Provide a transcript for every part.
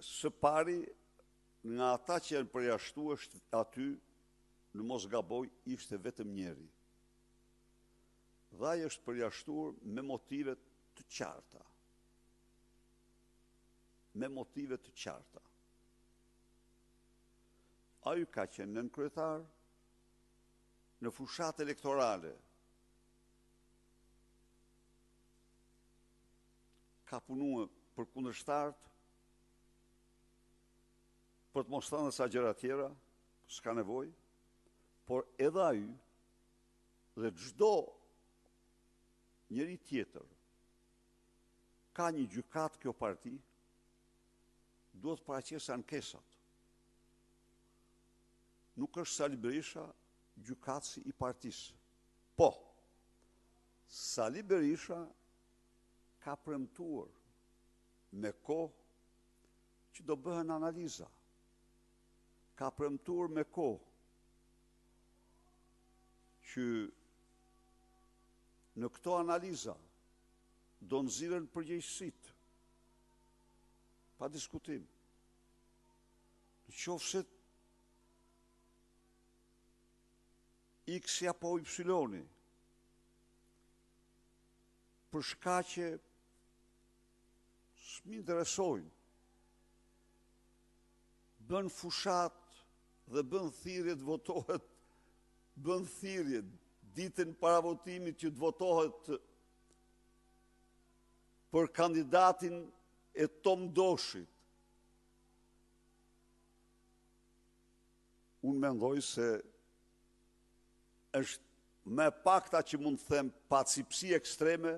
së pari, nga ata që janë përjashtuar aty, në mos gaboj, ishte vetëm njeri. Dhe ai është përjashtuar me motive të qarta. Me motive të qarta. Ai ka qenë nënkryetar në fushat elektorale. Ka punuar për kundërshtarët, për të mos thënë sa gjëra tjera, s'ka nevojë, por edhe ai dhe çdo njëri tjetër ka një gjykat kjo parti, duhet paraqesë ankesat. Nuk është Sali Berisha gjykatësi i partisë. Po, Sali Berisha ka premtuar me kohë që do bëhen analiza. Ka premtuar me kohë që në këto analiza do nxirren përgjegjësitë pa diskutim. Nëse X apo Y për shkaqe s'më interesojnë, bën fushat dhe bën thirrje të votohet, bën thirrje ditën para votimit që të votohet për kandidatin e Tom Doshit. Unë mendoj se është me pakta që mund të them pacipsi ekstreme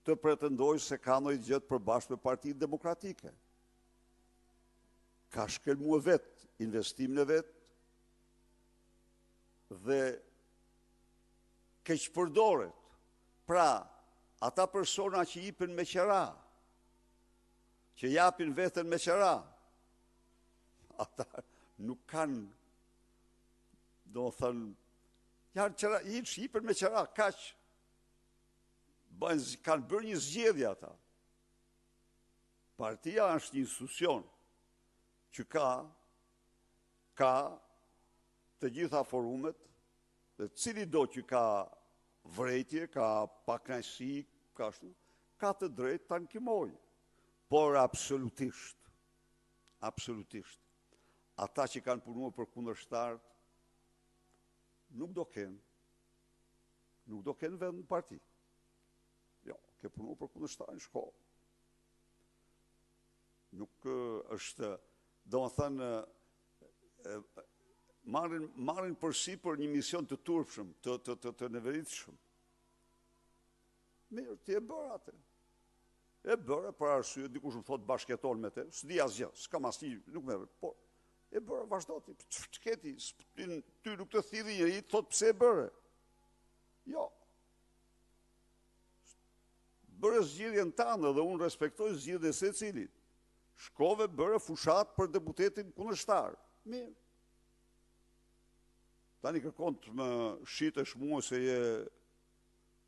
të pretendoj se ka ndonjë gjë të përbashkët me Partinë Demokratike. Ka shkelmuar vetë investimin e vet dhe keqpërdoret. Pra, ata persona që jipin me qera, që japin veten me qera, ata nuk kanë, do të thënë, janë qera, jipin me qera, kaq, kanë bërë një zgjedhje ata. Partia është një institucion që ka të gjitha forumet, dhe cili do që ka vrejtje, ka pakënaqësi, ka të drejtë ta ankimojë. Por absolutisht, ata që kanë punuar për kundërshtarët nuk do kenë vend në parti. Jo, ke punuar për kundërshtarën në shkollë. Nuk është, do të thënë, marrin përsipër një mision të turpshëm, të neveritshëm. Mirë, ti e bërë atë. E bërë për arsye, dikush më thotë bashkëton me te, s'di asgjë, s'kam asnjë, nuk më vjen, po e bërë, vazhdo ti, ç'keti, ty nuk të thirrë njëri, thotë pse e bëre. Jo. Bëre zgjedhjen tënde dhe unë respektoj zgjedhjen e secilit. Shkove bëre fushat për deputetin kundërshtar. Mirë. Tani kërkon të më shitesh mua se je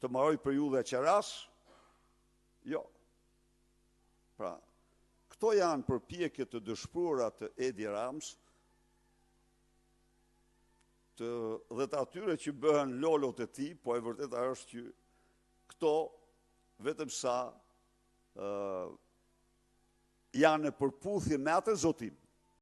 të marroj periudhë e qeras? Jo. Pra, këto janë përpjekje të dëshpëruara të Edi Rams, dhe të atyre që bëhen lolot e tij, po e vërteta është që këto vetëm sa janë në përputhje me atë zotim.